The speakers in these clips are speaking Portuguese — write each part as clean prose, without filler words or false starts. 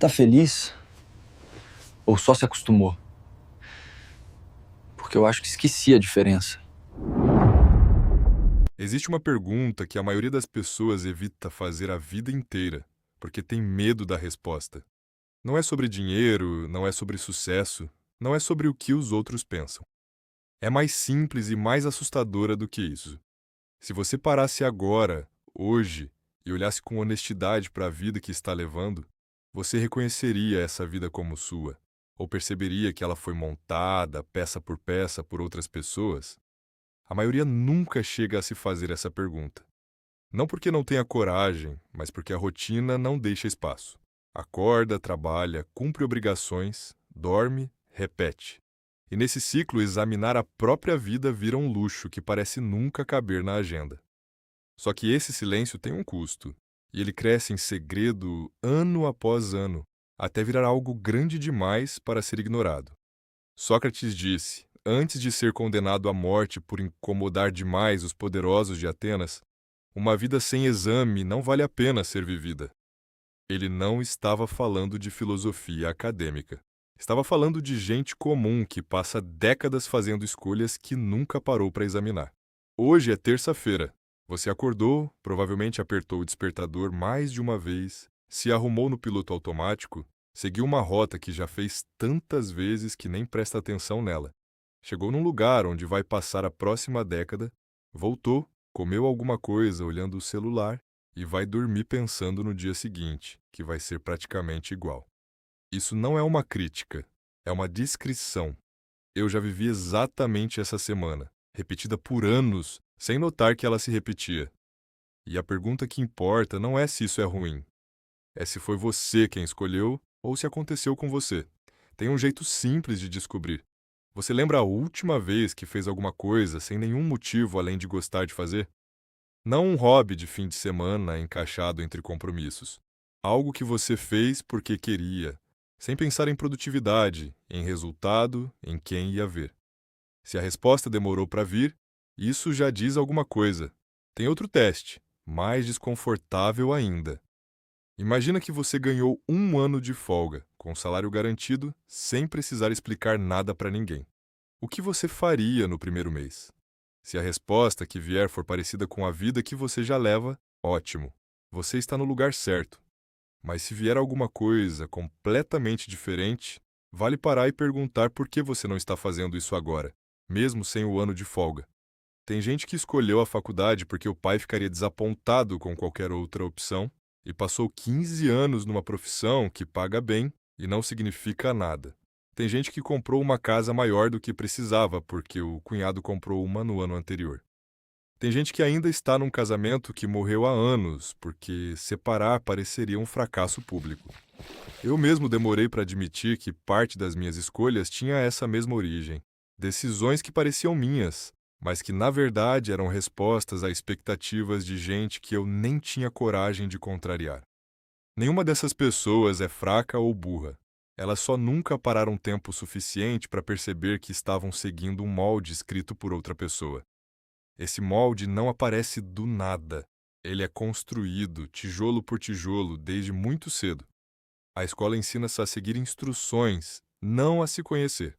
tá feliz? Ou só se acostumou? Porque eu acho que esqueci a diferença. Existe uma pergunta que a maioria das pessoas evita fazer a vida inteira, porque tem medo da resposta. Não é sobre dinheiro, não é sobre sucesso, não é sobre o que os outros pensam. É mais simples e mais assustadora do que isso. Se você parasse agora, hoje, e olhasse com honestidade para a vida que está levando, você reconheceria essa vida como sua, ou perceberia que ela foi montada, peça por outras pessoas? A maioria nunca chega a se fazer essa pergunta. Não porque não tenha coragem, mas porque a rotina não deixa espaço. Acorda, trabalha, cumpre obrigações, dorme, repete. E nesse ciclo, examinar a própria vida vira um luxo que parece nunca caber na agenda. Só que esse silêncio tem um custo, e ele cresce em segredo ano após ano, até virar algo grande demais para ser ignorado. Sócrates disse, antes de ser condenado à morte por incomodar demais os poderosos de Atenas, uma vida sem exame não vale a pena ser vivida. Ele não estava falando de filosofia acadêmica. Estava falando de gente comum que passa décadas fazendo escolhas que nunca parou para examinar. Hoje é terça-feira. Você acordou, provavelmente apertou o despertador mais de uma vez, se arrumou no piloto automático, seguiu uma rota que já fez tantas vezes que nem presta atenção nela. Chegou num lugar onde vai passar a próxima década, voltou, comeu alguma coisa olhando o celular e vai dormir pensando no dia seguinte, que vai ser praticamente igual. Isso não é uma crítica, é uma descrição. Eu já vivi exatamente essa semana, repetida por anos, sem notar que ela se repetia. E a pergunta que importa não é se isso é ruim, é se foi você quem escolheu ou se aconteceu com você. Tem um jeito simples de descobrir. Você lembra a última vez que fez alguma coisa sem nenhum motivo além de gostar de fazer? Não um hobby de fim de semana encaixado entre compromissos. Algo que você fez porque queria, sem pensar em produtividade, em resultado, em quem ia ver. Se a resposta demorou para vir, isso já diz alguma coisa. Tem outro teste, mais desconfortável ainda. Imagina que você ganhou um ano de folga, com salário garantido, sem precisar explicar nada para ninguém. O que você faria no primeiro mês? Se a resposta que vier for parecida com a vida que você já leva, ótimo. Você está no lugar certo. Mas se vier alguma coisa completamente diferente, vale parar e perguntar por que você não está fazendo isso agora, mesmo sem o ano de folga. Tem gente que escolheu a faculdade porque o pai ficaria desapontado com qualquer outra opção e passou 15 anos numa profissão que paga bem e não significa nada. Tem gente que comprou uma casa maior do que precisava porque o cunhado comprou uma no ano anterior. Tem gente que ainda está num casamento que morreu há anos porque separar pareceria um fracasso público. Eu mesmo demorei para admitir que parte das minhas escolhas tinha essa mesma origem. Decisões que pareciam minhas, mas que na verdade eram respostas a expectativas de gente que eu nem tinha coragem de contrariar. Nenhuma dessas pessoas é fraca ou burra. Elas só nunca pararam tempo suficiente para perceber que estavam seguindo um molde escrito por outra pessoa. Esse molde não aparece do nada. Ele é construído, tijolo por tijolo, desde muito cedo. A escola ensina-se a seguir instruções, não a se conhecer.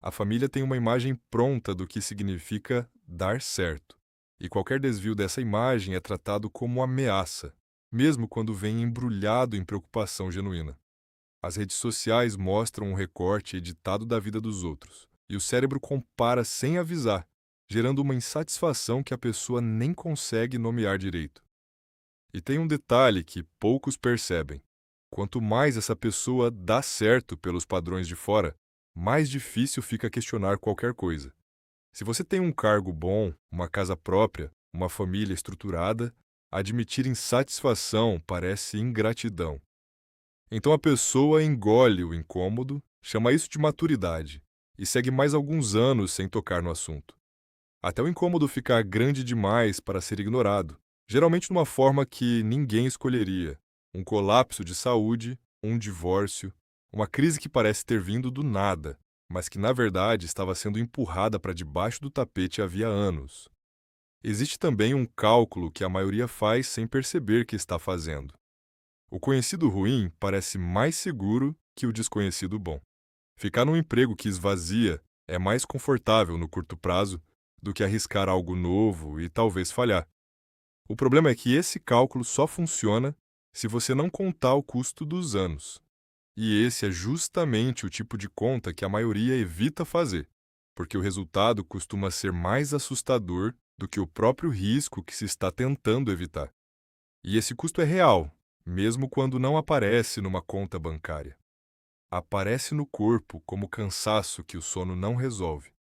A família tem uma imagem pronta do que significa dar certo. E qualquer desvio dessa imagem é tratado como ameaça, mesmo quando vem embrulhado em preocupação genuína. As redes sociais mostram um recorte editado da vida dos outros, e o cérebro compara sem avisar, gerando uma insatisfação que a pessoa nem consegue nomear direito. E tem um detalhe que poucos percebem. Quanto mais essa pessoa dá certo pelos padrões de fora, mais difícil fica questionar qualquer coisa. Se você tem um cargo bom, uma casa própria, uma família estruturada, admitir insatisfação parece ingratidão. Então a pessoa engole o incômodo, chama isso de maturidade, e segue mais alguns anos sem tocar no assunto. Até o incômodo ficar grande demais para ser ignorado, geralmente de uma forma que ninguém escolheria. Um colapso de saúde, um divórcio, uma crise que parece ter vindo do nada, mas que na verdade estava sendo empurrada para debaixo do tapete havia anos. Existe também um cálculo que a maioria faz sem perceber que está fazendo. O conhecido ruim parece mais seguro que o desconhecido bom. Ficar num emprego que esvazia é mais confortável no curto prazo do que arriscar algo novo e talvez falhar. O problema é que esse cálculo só funciona se você não contar o custo dos anos. E esse é justamente o tipo de conta que a maioria evita fazer, porque o resultado costuma ser mais assustador do que o próprio risco que se está tentando evitar. E esse custo é real, mesmo quando não aparece numa conta bancária. Aparece no corpo como cansaço que o sono não resolve.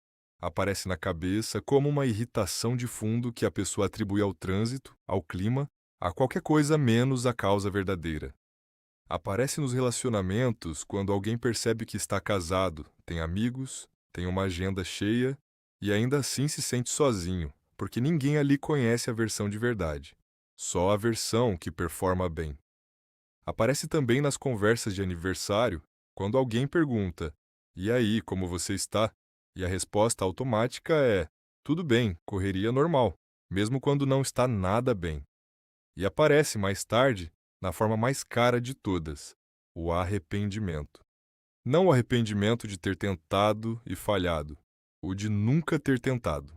Aparece na cabeça como uma irritação de fundo que a pessoa atribui ao trânsito, ao clima, a qualquer coisa menos a causa verdadeira. Aparece nos relacionamentos quando alguém percebe que está casado, tem amigos, tem uma agenda cheia e ainda assim se sente sozinho, porque ninguém ali conhece a versão de verdade. Só a versão que performa bem. Aparece também nas conversas de aniversário, quando alguém pergunta: "E aí, como você está?" E a resposta automática é: "Tudo bem, correria normal", mesmo quando não está nada bem. E aparece mais tarde na forma mais cara de todas: o arrependimento. Não o arrependimento de ter tentado e falhado, o de nunca ter tentado.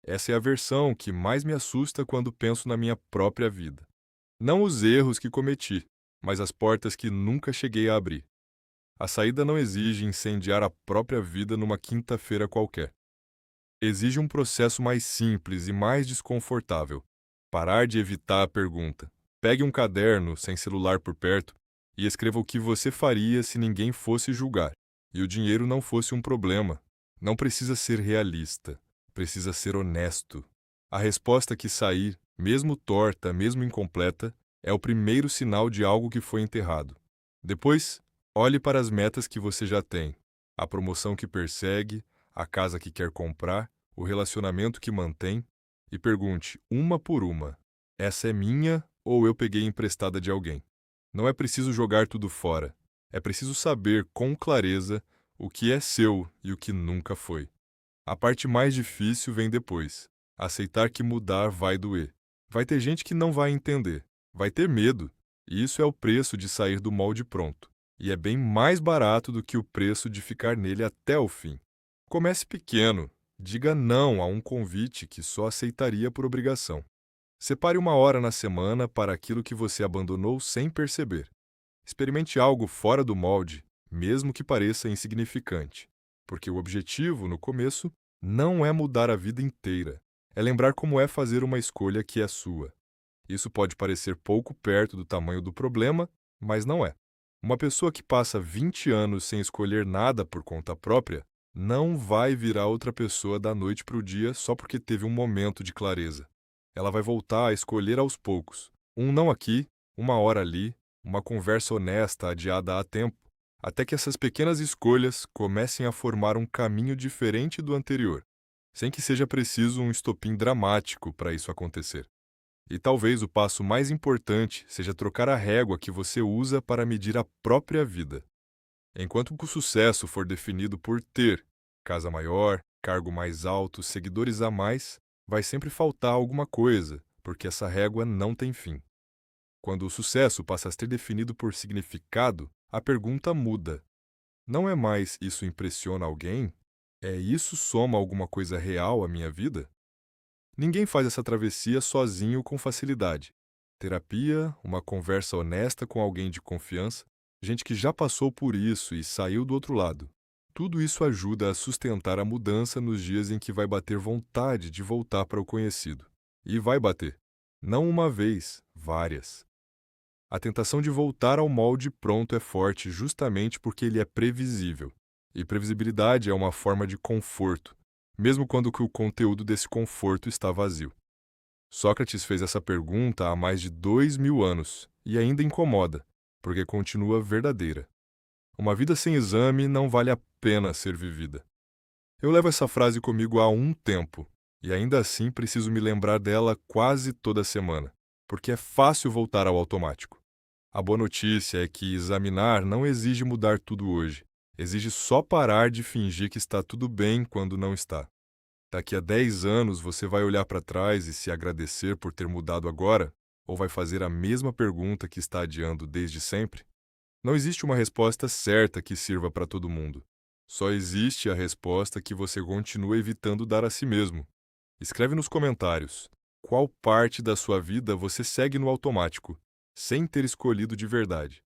Essa é a versão que mais me assusta quando penso na minha própria vida. Não os erros que cometi, mas as portas que nunca cheguei a abrir. A saída não exige incendiar a própria vida numa quinta-feira qualquer. Exige um processo mais simples e mais desconfortável. Parar de evitar a pergunta. Pegue um caderno, sem celular por perto, e escreva o que você faria se ninguém fosse julgar e o dinheiro não fosse um problema. Não precisa ser realista, precisa ser honesto. A resposta que sair, mesmo torta, mesmo incompleta, é o primeiro sinal de algo que foi enterrado. Depois, olhe para as metas que você já tem, a promoção que persegue, a casa que quer comprar, o relacionamento que mantém, e pergunte, uma por uma: essa é minha ou eu peguei emprestada de alguém? Não é preciso jogar tudo fora. É preciso saber com clareza o que é seu e o que nunca foi. A parte mais difícil vem depois. Aceitar que mudar vai doer. Vai ter gente que não vai entender. Vai ter medo. E isso é o preço de sair do molde pronto. E é bem mais barato do que o preço de ficar nele até o fim. Comece pequeno. Diga não a um convite que só aceitaria por obrigação. Separe uma hora na semana para aquilo que você abandonou sem perceber. Experimente algo fora do molde, mesmo que pareça insignificante, porque o objetivo, no começo, não é mudar a vida inteira, é lembrar como é fazer uma escolha que é sua. Isso pode parecer pouco perto do tamanho do problema, mas não é. Uma pessoa que passa 20 anos sem escolher nada por conta própria não vai virar outra pessoa da noite para o dia só porque teve um momento de clareza. Ela vai voltar a escolher aos poucos, um não aqui, uma hora ali, uma conversa honesta adiada há tempo, até que essas pequenas escolhas comecem a formar um caminho diferente do anterior, sem que seja preciso um estopim dramático para isso acontecer. E talvez o passo mais importante seja trocar a régua que você usa para medir a própria vida. Enquanto o sucesso for definido por ter casa maior, cargo mais alto, seguidores a mais, vai sempre faltar alguma coisa, porque essa régua não tem fim. Quando o sucesso passa a ser definido por significado, a pergunta muda. Não é mais isso impressiona alguém? É isso soma alguma coisa real à minha vida? Ninguém faz essa travessia sozinho com facilidade. Terapia, uma conversa honesta com alguém de confiança, gente que já passou por isso e saiu do outro lado. Tudo isso ajuda a sustentar a mudança nos dias em que vai bater vontade de voltar para o conhecido. E vai bater. Não uma vez, várias. A tentação de voltar ao molde pronto é forte justamente porque ele é previsível. E previsibilidade é uma forma de conforto, mesmo quando o conteúdo desse conforto está vazio. Sócrates fez essa pergunta há mais de 2000 anos e ainda incomoda, porque continua verdadeira. Uma vida sem exame não vale a pena ser vivida. Eu levo essa frase comigo há um tempo, e ainda assim preciso me lembrar dela quase toda semana, porque é fácil voltar ao automático. A boa notícia é que examinar não exige mudar tudo hoje, exige só parar de fingir que está tudo bem quando não está. Daqui a 10 anos você vai olhar para trás e se agradecer por ter mudado agora, ou vai fazer a mesma pergunta que está adiando desde sempre? Não existe uma resposta certa que sirva para todo mundo. Só existe a resposta que você continua evitando dar a si mesmo. Escreve nos comentários qual parte da sua vida você segue no automático, sem ter escolhido de verdade.